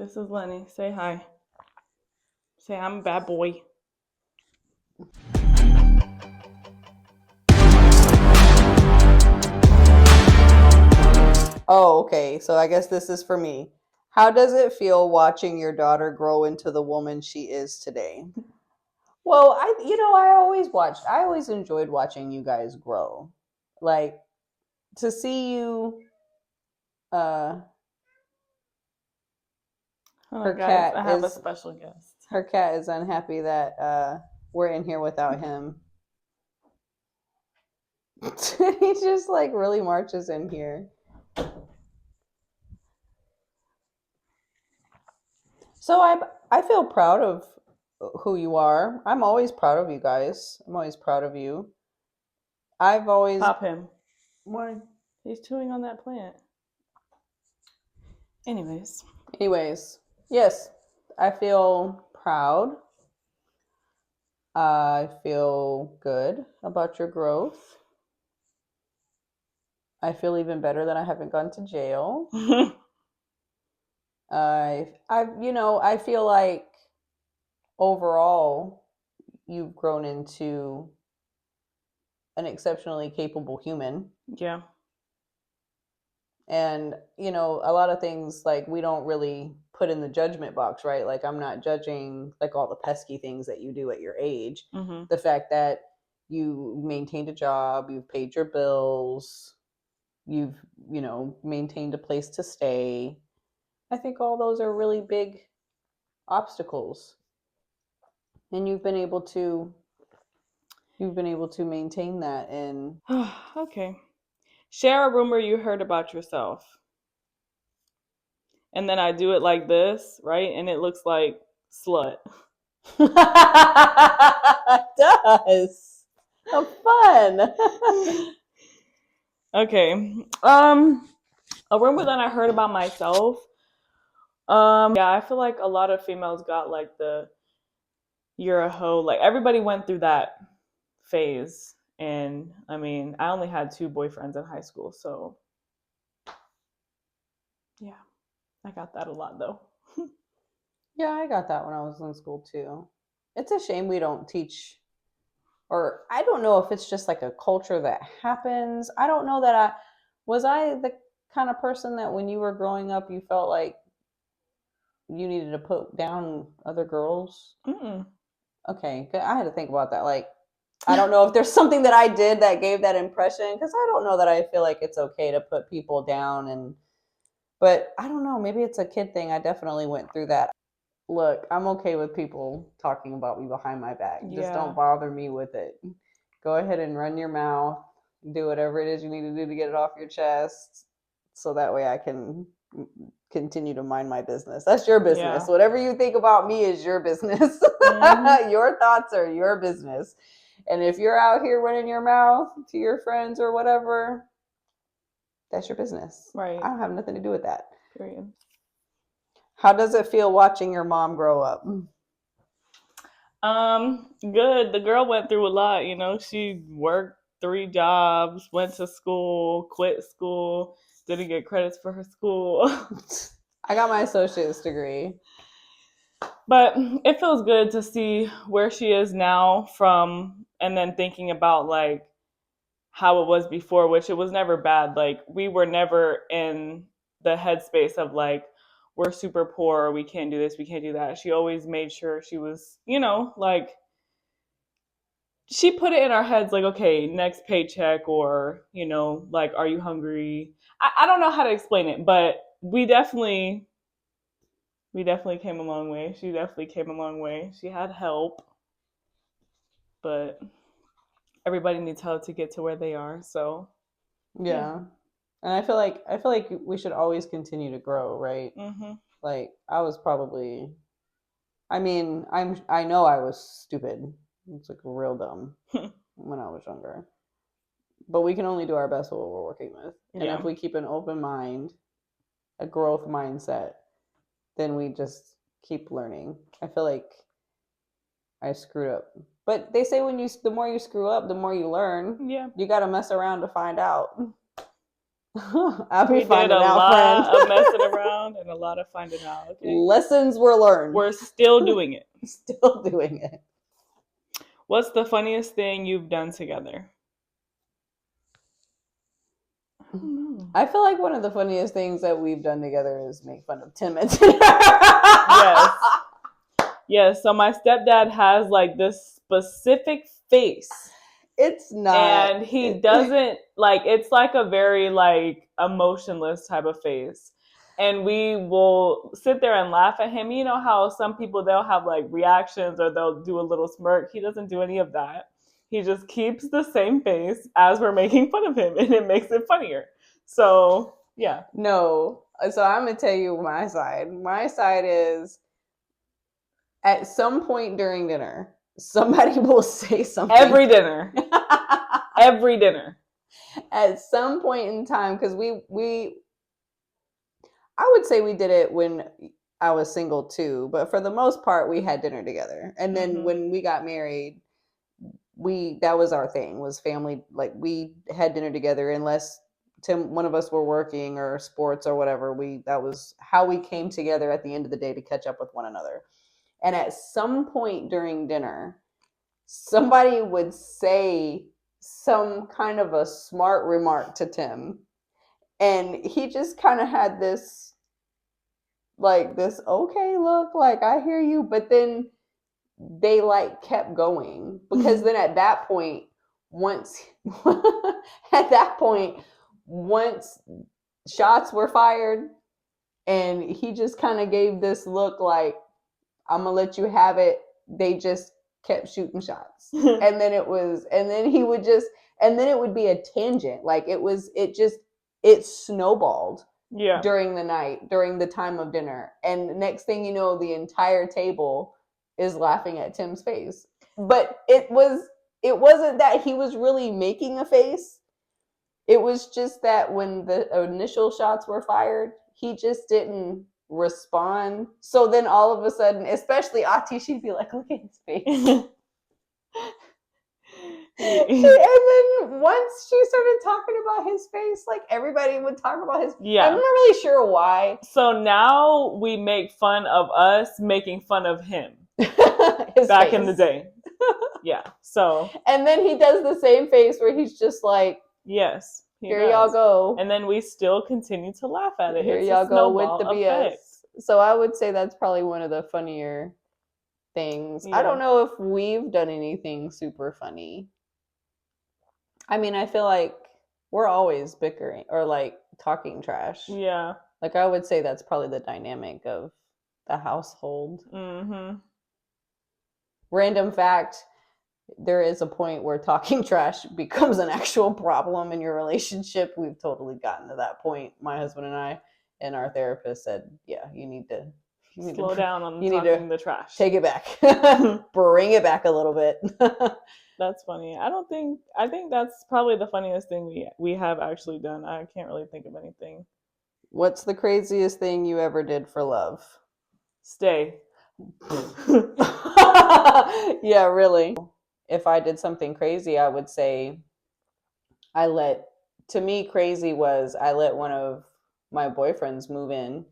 This is Lenny. Say hi. Say I'm a bad boy. Oh, okay. So I guess this is for me. How does it feel watching your daughter grow into the woman she is today? Well, I always enjoyed watching you guys grow. Like to see you uh Hold her on, guys. cat I have a is special guest. her cat is unhappy that we're in here without him. He just like really marches in here. So I feel proud of who you are. I'm always proud of you guys. I'm always proud of you. I've always Pop him. Why? He's chewing on that plant. Anyways. Anyways, yes, I feel proud. I feel good about your growth. I feel even better that I haven't gone to jail. I feel like overall you've grown into an exceptionally capable human. Yeah. And, a lot of things like we don't really put in the judgment box, right? Like I'm not judging like all the pesky things that you do at your age. Mm-hmm. The fact that you maintained a job, you've paid your bills, you've, maintained a place to stay. I think all those are really big obstacles. And you've been able to maintain that. And Okay. Share a rumor you heard about yourself. And then I do it like this, right? And it looks like slut. it does. How fun. Okay. A rumor that I heard about myself. Yeah, I feel like a lot of females got like the you're a hoe. Like everybody went through that phase. And I mean, I only had 2 boyfriends in high school, so yeah, I got that a lot though. Yeah, I got that when I was in school too. It's a shame we don't teach, or I don't know if it's just like a culture that happens. I don't know that I the kind of person that when you were growing up you felt like you needed to put down other girls. Mm-mm. Okay, I had to think about that. Like, I don't know if there's something that I did that gave that impression because I don't know that I feel like it's okay to put people down. But I don't know, maybe it's a kid thing. I definitely went through that. Look, I'm okay with people talking about me behind my back. Just Yeah. don't bother me with it. Go ahead and run your mouth. Do whatever it is you need to do to get it off your chest so that way I can continue to mind my business. That's your business. Yeah. Whatever you think about me is your business. Mm-hmm. Your thoughts are your business. And if you're out here running your mouth to your friends or whatever, that's your business. Right. I don't have nothing to do with that. Period. How does it feel watching your mom grow up? Good. The girl went through a lot, you know. She worked 3 jobs, went to school, quit school, didn't get credits for her school. I got my associate's degree. But it feels good to see where she is now from and then thinking about like how it was before, which it was never bad. Like we were never in the headspace of like we're super poor, we can't do this, we can't do that. She always made sure she was, like she put it in our heads like, okay, next paycheck or, like are you hungry? I don't know how to explain it, but we definitely came a long way. She definitely came a long way. She had help, but everybody needs help to get to where they are. So, yeah. Yeah. And I feel like we should always continue to grow, right? Mhm. Like I was probably I mean, I know I was stupid. It's like real dumb when I was younger. But we can only do our best with what we're working with. And if Yeah. we keep an open mind, a growth mindset, then we just keep learning. I feel like I screwed up. But they say the more you screw up, the more you learn. Yeah. You got to mess around to find out. I'll be We did finding a out, lot friend. of messing around and a lot of finding out. Okay, Lessons were learned. we're still doing it. Still doing it. What's the funniest thing you've done together? I don't know. I feel like one of the funniest things that we've done together is make fun of Tim and Yes. Yes. So my stepdad has like this specific face. It's not. And he doesn't like, it's like a very like emotionless type of face. And we will sit there and laugh at him. You know how some people, they'll have like reactions or they'll do a little smirk. He doesn't do any of that. He just keeps the same face as we're making fun of him, and it makes it funnier. So yeah. No. So I'm gonna tell you my side. My side is at some point during dinner, somebody will say something. Every dinner. Every dinner. At some point in time, because I would say we did it when I was single too, but for the most part, we had dinner together. And then when we got married, that was our thing, was family. Like, we had dinner together unless one of us were working or sports or whatever. That was how we came together at the end of the day to catch up with one another. And at some point during dinner, somebody would say some kind of a smart remark to Tim. And he just kind of had this, okay, look, like, I hear you. But then they like kept going, because then at that point, once shots were fired, and he just kind of gave this look like, I'm gonna let you have it, they just kept shooting shots. and then it would be a tangent. Like, it snowballed. Yeah. During the night, during the time of dinner. And next thing you know, the entire table is laughing at Tim's face. But it wasn't that he was really making a face. It was just that when the initial shots were fired, he just didn't respond. So then all of a sudden, especially Ati, she'd be like, look at his face. And then once she started talking about his face, like, everybody would talk about his. Yeah. I'm not really sure why. So now we make fun of us making fun of him. Back in the day. Yeah. So. And then he does the same face where he's just like, yes. Here y'all go. And then we still continue to laugh at it. Here y'all go with the BS. So I would say that's probably one of the funnier things. Yeah. I don't know if we've done anything super funny. I mean, I feel like we're always bickering or like talking trash. Yeah. Like, I would say that's probably the dynamic of the household. Mm-hmm. Random fact, there is a point where talking trash becomes an actual problem in your relationship. We've totally gotten to that point, my husband and I, and our therapist said, yeah, you need to slow down on talking the trash. Take it back. Bring it back a little bit. That's funny. I think that's probably the funniest thing we have actually done. I can't really think of anything. What's the craziest thing you ever did for love? Stay. Yeah, really. If I did something crazy, I would say crazy was I let one of my boyfriends move in,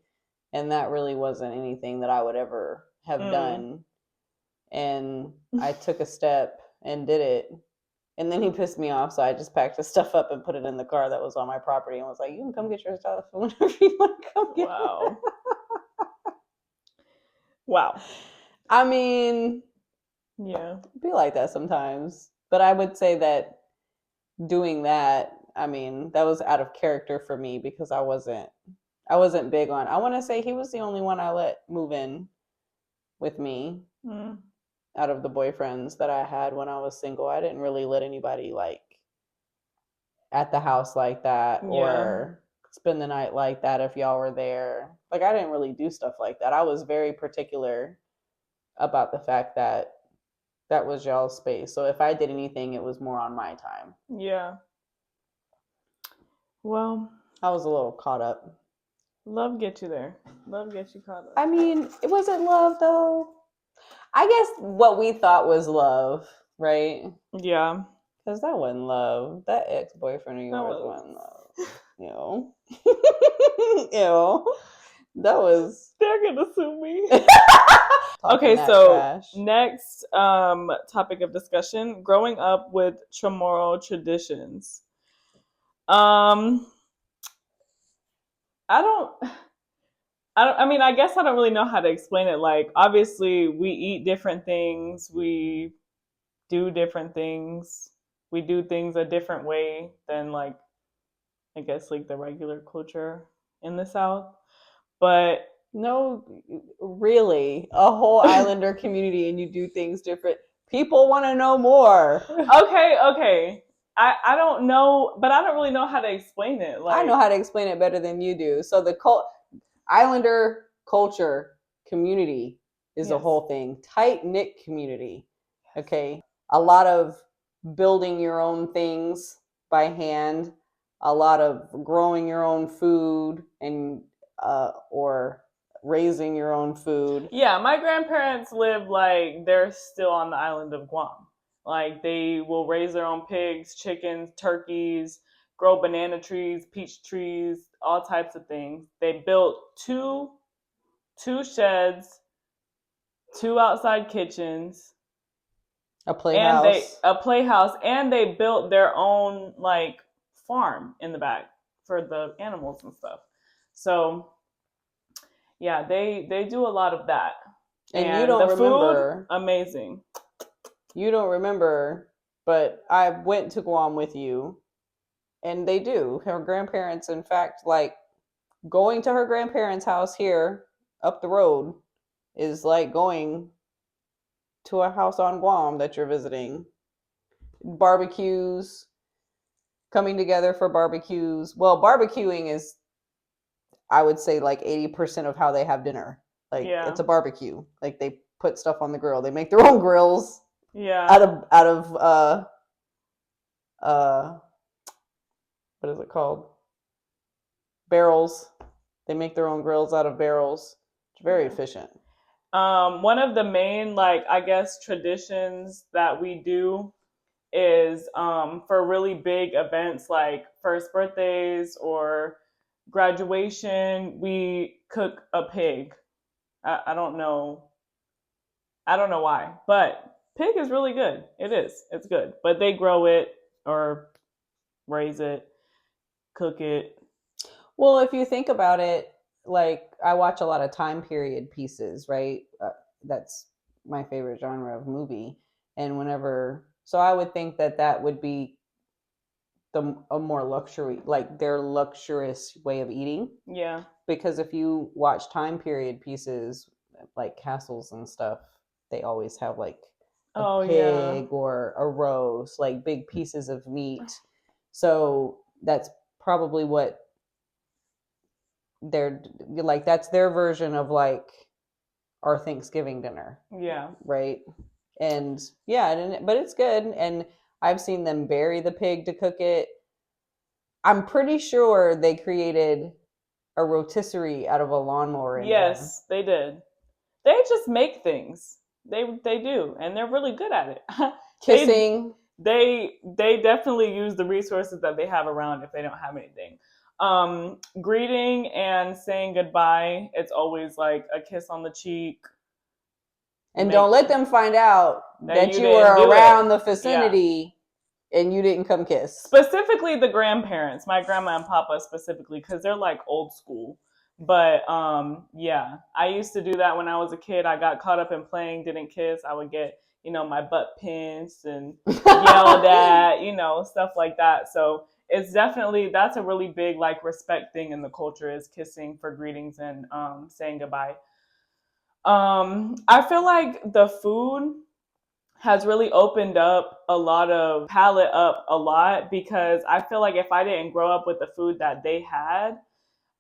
and that really wasn't anything that I would ever have done. And I took a step and did it. And then he pissed me off, so I just packed his stuff up and put it in the car that was on my property and was like, you can come get your stuff whenever you want to come get it. Wow. I mean, yeah, it'd be like that sometimes. But I would say that doing that, I mean, that was out of character for me, because I wasn't big on. I want to say he was the only one I let move in with me out of the boyfriends that I had when I was single. I didn't really let anybody like at the house like that or spend the night like that if y'all were there. Like, I didn't really do stuff like that. I was very particular about the fact that that was y'all's space. So if I did anything, it was more on my time. Yeah. Well, I was a little caught up. Love get you there. Love gets you caught up. I mean, it wasn't love though. I guess what we thought was love, right? Yeah. Because that wasn't love. That ex-boyfriend of yours wasn't love. Ew. Ew. That was They're gonna sue me. talking Okay, that so trash. next topic of discussion: growing up with Chamorro traditions. Um, I don't. I mean, I guess I don't really know how to explain it. Like, obviously, we eat different things. We do different things. We do things a different way than, like, I guess, like the regular culture in the South. But No, really, a whole Islander community, and you do things different. People want to know more. okay. I don't know, but I don't really know how to explain it. I Like, know how to explain it better than you do. So the Islander culture community is a yes. whole thing, tight knit community. Okay, a lot of building your own things by hand, a lot of growing your own food and or raising your own food. Yeah, my grandparents live like they're still on the island of Guam. Like they will raise their own pigs, chickens, turkeys, grow banana trees, peach trees, all types of things. They built two sheds, two outside kitchens, A and they playhouse. a playhouse, and they built their own like farm in the back for the animals and stuff. So yeah, they do a lot of that. And you And don't the food, remember, amazing. you don't remember, but I went to Guam with you, and they do. Her grandparents, in fact, like going to her grandparents' house here up the road is like going to a house on Guam that you're visiting. Barbecues, coming together for barbecues. Well, barbecuing is, I would say, like 80% of how they have dinner. Like it's Yeah. a barbecue. Like they put stuff on the grill. They make their own grills Yeah. out of uh what is it called? Barrels. They make their own grills out of barrels. It's very Yeah. efficient. One of the main, like, I guess, traditions that we do is for really big events like first birthdays or graduation, we cook a pig. I don't know. I don't know why, but pig is really good. It is. It's good. But they grow it or raise it, cook it. Well, if you think about it, like I watch a lot of time period pieces, right? That's my favorite genre of movie. And whenever, so I would think that that would be a more luxury, like their luxurious way of eating. Yeah. Because if you watch time period pieces, like castles and stuff, they always have like a Oh, yeah. pig or a roast, like big pieces of meat. So that's probably what they're like, that's their version of like our Thanksgiving dinner, Yeah. right? And yeah, but it's good. And I've seen them bury the pig to cook it. I'm pretty sure they created a rotisserie out of a lawnmower engine. Yes, they did. They just make things. They do, and they're really good at it. they Kissing. they definitely use the resources that they have around if they don't have anything. Greeting and saying goodbye, it's always like a kiss on the cheek. And Make don't let them find out that that you you didn't were do it. around the Yeah. vicinity and you didn't come kiss. Specifically the grandparents, my grandma and papa specifically, because they're like old school. But yeah, I used to do that when I was a kid. I got caught up in playing, didn't kiss. I would get, my butt pinched and yelled at, stuff like that. So it's definitely, that's a really big like respect thing in the culture, is kissing for greetings and saying goodbye. I feel like the food has really opened up a lot of palate up a lot, because I feel like if I didn't grow up with the food that they had,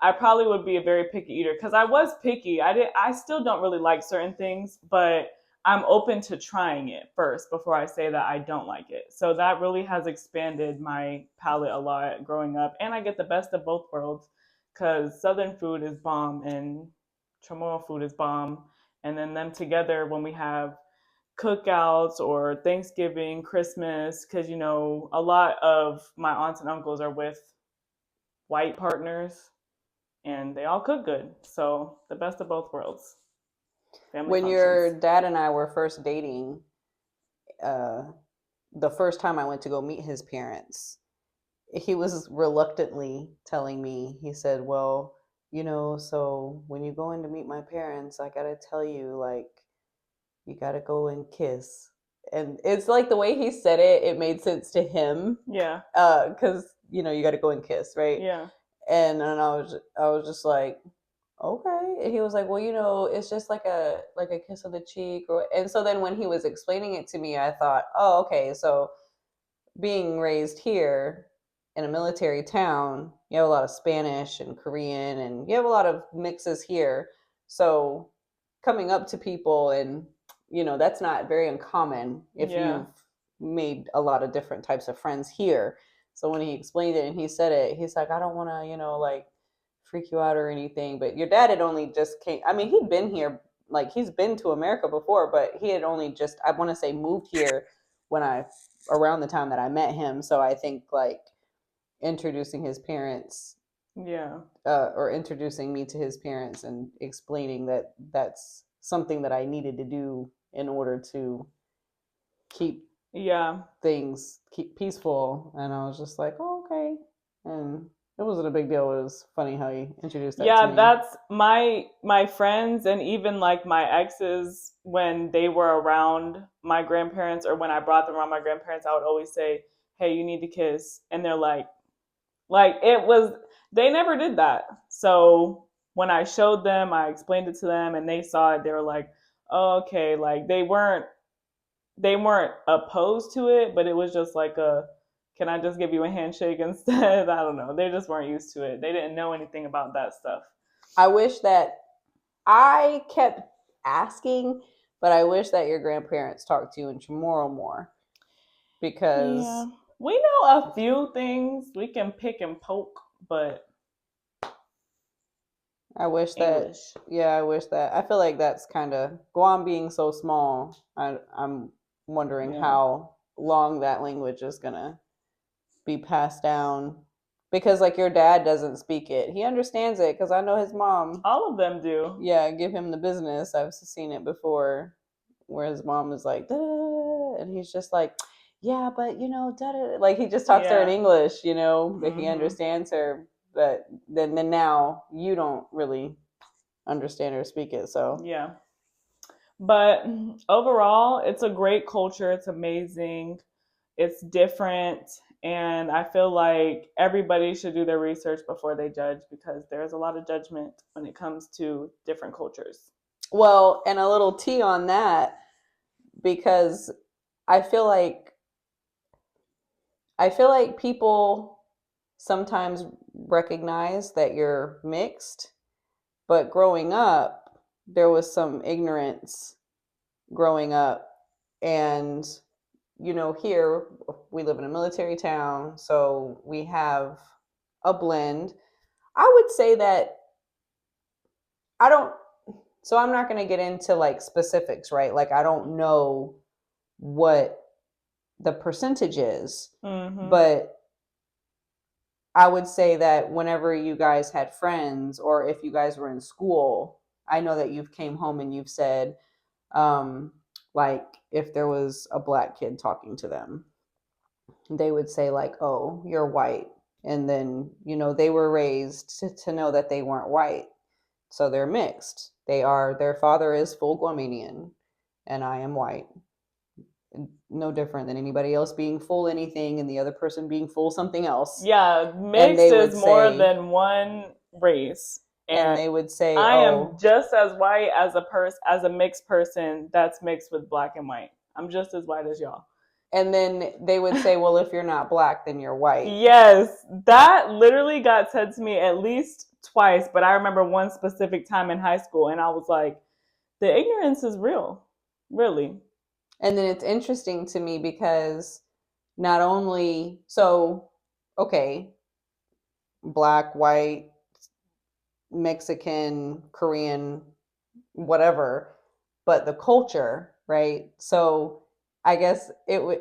I probably would be a very picky eater, because I was picky. I still don't really like certain things, but I'm open to trying it first before I say that I don't like it. So that really has expanded my palate a lot growing up, and I get the best of both worlds, because Southern food is bomb and Chamorro food is bomb, and then them together when we have cookouts or Thanksgiving, Christmas, because a lot of my aunts and uncles are with white partners, and they all cook good. So the best of both worlds. Family When your functions. dad and I were first dating, uh, the first time I went to go meet his parents, he was reluctantly telling me, he said, well, so when you go in to meet my parents, I gotta tell you, like, you gotta go and kiss. And it's like the way he said it, it made sense to him. Yeah. Because you gotta go and kiss, right? Yeah. And I was just like, okay. And he was like, well, it's just like a kiss on the cheek. And so then when he was explaining it to me, I thought, oh, okay. So being raised here in a military town, you have a lot of Spanish and Korean, and you have a lot of mixes here. So coming up to people, and that's not very uncommon if Yeah. you've made a lot of different types of friends here. So when he explained it and he said it, he's like, I don't want to, like freak you out or anything. But your dad had only just came. I mean, he'd been here, like he's been to America before, but he had only just, I want to say, moved here when I around the time that I met him. So I think like introducing his parents, Yeah. or introducing me to his parents and explaining that that's something that I needed to do in order to keep Yeah. things keep peaceful. And I was just like, oh, okay. And it wasn't a big deal. It was funny how he introduced that to Yeah, me. that's my friends and even like my exes when they were around my grandparents or when I brought them around my grandparents, I would always say, "Hey, you need to kiss." And they're like it was they never did that. So when I showed them, I explained it to them and they saw it, they were like, oh, okay, like they weren't opposed to it, but it was just like a can I just give you a handshake instead? I don't know. They just weren't used to it. They didn't know anything about that stuff. I wish that I kept asking, but I wish that your grandparents talked to you in Chamorro more Yeah. because We know a few things. We can pick and poke, but I wish that, English. yeah, I wish that. I feel like that's kind of Guam being so small. I'm wondering Yeah. how long that language is gonna be passed down because like your dad doesn't speak it. He understands it because I know his mom. All of them do. Yeah, give him the business. I've seen it before, where his mom is like, "Da-da-da-da," and he's just like, yeah, but da-da-da," like he just talks to her in Yeah. English, but he Mhm. understands her. But then now you don't really understand or speak it. So Yeah. But overall, it's a great culture. It's amazing. It's different. And I feel like everybody should do their research before they judge because there's a lot of judgment when it comes to different cultures. well, and a little tea on that because I feel like I feel like people sometimes recognize that you're mixed, but growing up, there was some ignorance growing up. And, here we live in a military town, so we have a blend. I would say that I don't, so I'm not going to get into like specifics, right? Like, I don't know what the percentage is, Mhm. but I would say that whenever you guys had friends or if you guys were in school, I know that you've came home and you've said, um, like if there was a black kid talking to them, they would say like, "Oh, you're white," and then they were raised to know that they weren't white, so they're mixed. Their father is full Guamanian, and I am white. No different than anybody else being full anything and the other person being full something else. Yeah, And mixed they is would more say, than one race. and And they would say, I am "Oh," just as white as a mixed person that's mixed with black and white. I'm just as white as y'all. and then they would say, "Well, if you're not black, then you're white." Yes, that literally got said to me at least twice, but I remember one specific time in high school and I was like, the ignorance is real. Really. And then it's interesting to me because not only so okay, black, white, Mexican, Korean, whatever, but the culture, right? So I guess it would.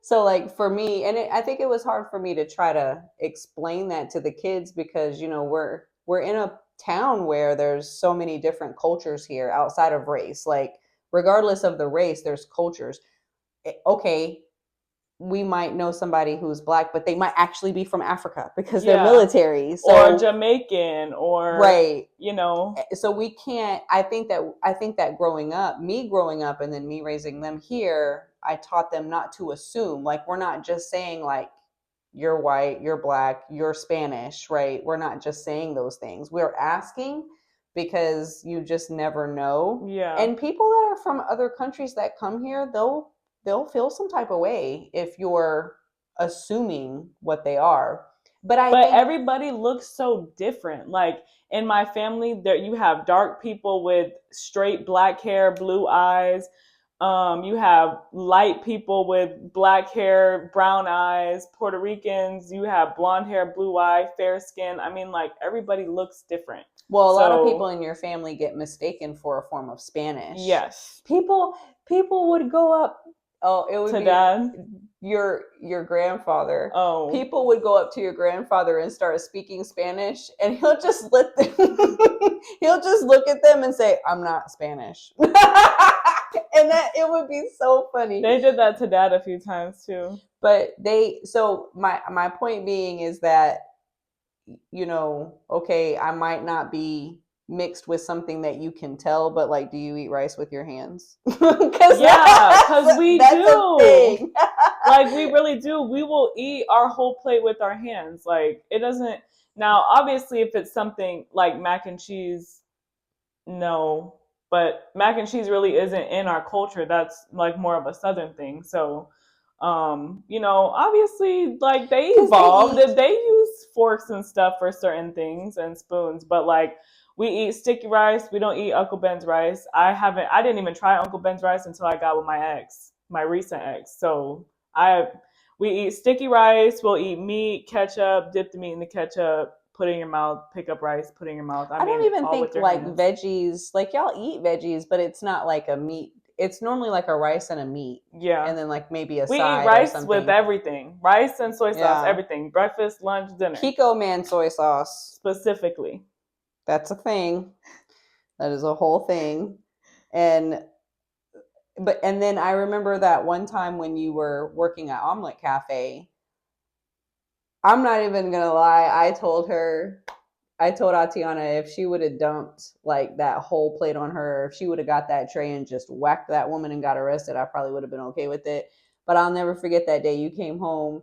So like for me, and I think it was hard for me to try to explain that to the kids because we're in a town where there's so many different cultures here outside of race. Like regardless of the race, there's cultures. Okay, we might know somebody who's black, but they might actually be from Africa because they're Yeah. military. Or So Jamaican or, right. you know, So we can't. I think that growing up, and then me raising them here, I taught them not to assume. Like we're not just saying like you're white, you're black, you're Spanish, right? We're not just saying those things. We're asking because you just never know. yeah. And people that are from other countries that come here, they'll feel some type of way if you're assuming what they are. But I But think everybody looks so different. Like in my family, there you have dark people with straight black hair, blue eyes. You have light people with black hair, brown eyes, Puerto Ricans. You have blonde hair, blue eye, fair skin. I mean, like everybody looks different. well, a lot of people So in your family get mistaken for a form of Spanish. yes, People would go up. Oh, it would to be dad. your grandfather. Oh, People would go up to your grandfather and start speaking Spanish, and he'll just let them. He'll just look at them and say, "I'm not Spanish," and that it would be so funny. they did that to dad a few times too. But so my point being is that okay, I might not be mixed with something that you can tell, but like, do you eat rice with your hands? Because Yeah, because we that's a do. thing. Like we really do. We will eat our whole plate with our hands. Like it doesn't. Now, obviously, if it's something like mac and cheese, no. But mac and cheese really isn't in our culture. That's like more of a southern thing. So, obviously, like they 'Cause they evolved. eat. They use forks and stuff for certain things and spoons. But like we eat sticky rice. We don't eat Uncle Ben's rice. I didn't even try Uncle Ben's rice until I got with my ex, my recent ex. So I we eat sticky rice. We'll eat meat, ketchup, dip the meat in the ketchup, put it in your mouth, pick up rice, put it in your mouth. I I don't mean, even all think with your like hands. veggies. Like y'all eat veggies, but it's not like a meat. It's normally like a rice and a meat, Yeah. and then like maybe a We eat side or rice with something. everything. Rice and soy sauce, Yeah. everything. Breakfast, lunch, dinner. Kiko man soy sauce. Specifically. That's a thing. That is a whole thing. And and then I remember that one time when you were working at Omelet Cafe. I'm not even gonna lie. I told Atiana if she would have dumped like that whole plate on her, if she would have got that tray and just whacked that woman and got arrested, I probably would have been okay with it. But I'll never forget that day you came home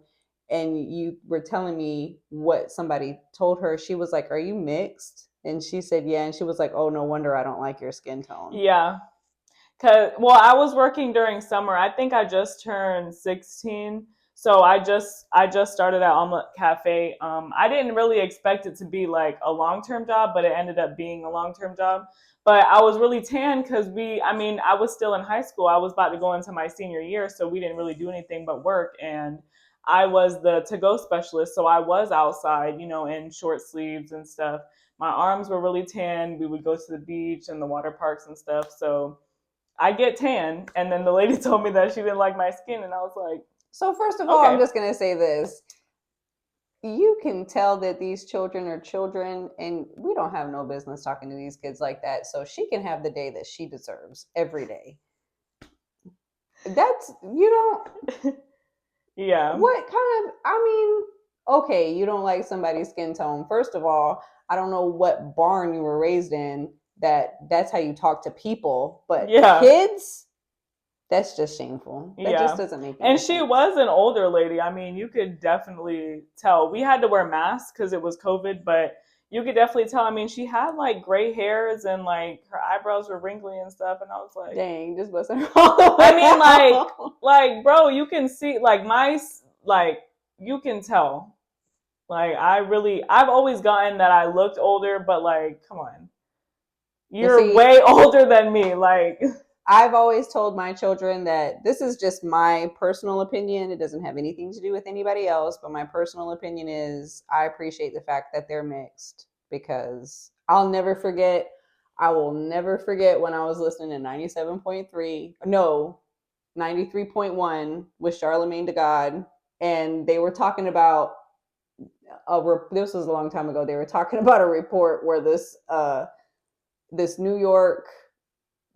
and you were telling me what somebody told her. She was like, "Are you mixed?" And she said, "Yeah." And she was like, "Oh, no wonder I don't like your skin tone." Yeah. Well, I was working during summer. I think I just turned 16. So I just started at Omelet Cafe. I didn't really expect it to be like a long-term job, but it ended up being a long-term job. But I was really tan because I was still in high school. I was about to go into my senior year, so we didn't really do anything but work. And I was the to-go specialist, so I was outside, in short sleeves and stuff. My arms were really tan. We would go to the beach and the water parks and stuff. So I get tan. And then the lady told me that she didn't like my skin, and I was like, So first of all, I'm okay. just gonna say this. You can tell that these children are children, and we don't have no business talking to these kids like that. So she can have the day that she deserves every day. That's you don't Yeah. what kind of I mean, okay, you don't like somebody's skin tone. First of all, I don't know what barn you were raised in that's how you talk to people, but Yeah. kids, that's just shameful. That just Yeah. doesn't make any And she sense. was an older lady. I mean, you could definitely tell. We had to wear masks because it was COVID, but you could definitely tell. I mean, she had like gray hairs and like her eyebrows were wrinkly and stuff. And I was like, Dang, just busting her all the way I mean, out. like, bro, you can see, like, you can tell. Like, I've always gotten that I looked older, but like, come on. You You're see, way older than me. Like, I've always told my children that this is just my personal opinion. It doesn't have anything to do with anybody else, but my personal opinion is I appreciate the fact that they're mixed because I will never forget when I was listening to 97.3. No, 93.1 with Charlemagne the God, and they were talking about this was a long time ago. They were talking about a report where this New York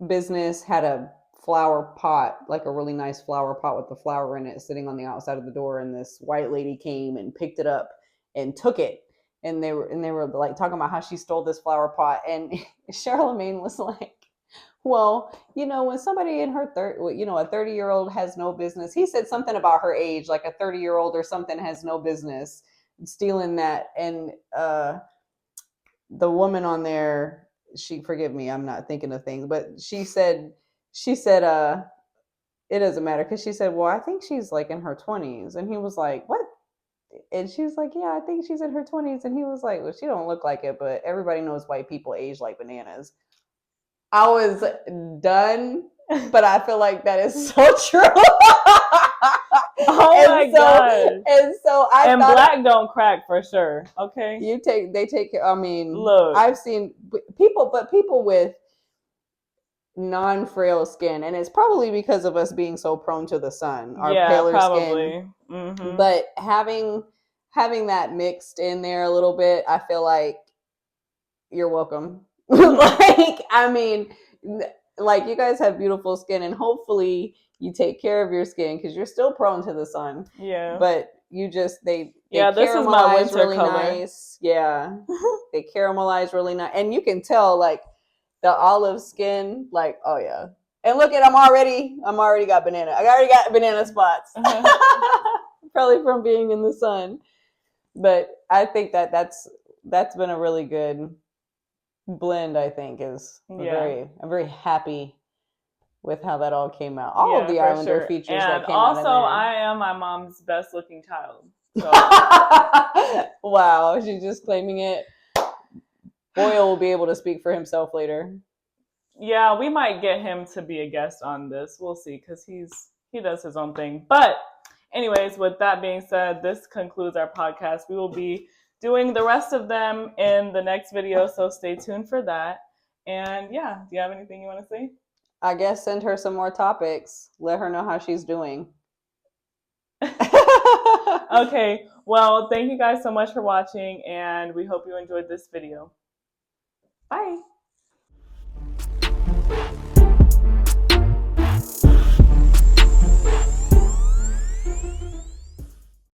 business had a flower pot, like a really nice flower pot with the flower in it, sitting on the outside of the door, and this white lady came and picked it up and took it. And they were like talking about how she stole this flower pot, and Charlemagne was like, well, when somebody in her a 30-year-old has no business. He said something about her age, like a 30-year-old or something has no business stealing that. And the woman on there, she, forgive me, I'm not thinking of things, but she said, it doesn't matter, because she said, well, I think she's like in her 20s. And he was like, what? And she was like, yeah, I think she's in her 20s. And he was like, well, she don't look like it, but everybody knows white people age like bananas. I was done, but I feel like that is so true. Oh my god! And so I and black don't crack for sure. Okay, they take care. I mean, look, I've seen people with non-frail skin, and it's probably because of us being so prone to the sun, our paler skin. Mm-hmm. But having that mixed in there a little bit, I feel like you're welcome. Like, I mean, like, you guys have beautiful skin, and hopefully you take care of your skin, because you're still prone to the sun. Yeah. But you just they this is my winter really color. Nice. Yeah. They caramelize really nice, and you can tell, like, the olive skin, like, oh yeah. And look at, I'm already got banana. I already got banana spots. Probably from being in the sun. But I think that's been a really good blend. I think is I'm very happy with how that all came out. All of the Islander features and that came also, out. And also, I am my mom's best looking child. So. Wow, she's just claiming it. Boyle will be able to speak for himself later. Yeah, we might get him to be a guest on this. We'll see, because he does his own thing. But anyways, with that being said, this concludes our podcast. We will be doing the rest of them in the next video, so stay tuned for that. And yeah, do you have anything you want to say? I guess send her some more topics. Let her know how she's doing. Okay, well, thank you guys so much for watching, and we hope you enjoyed this video. Bye.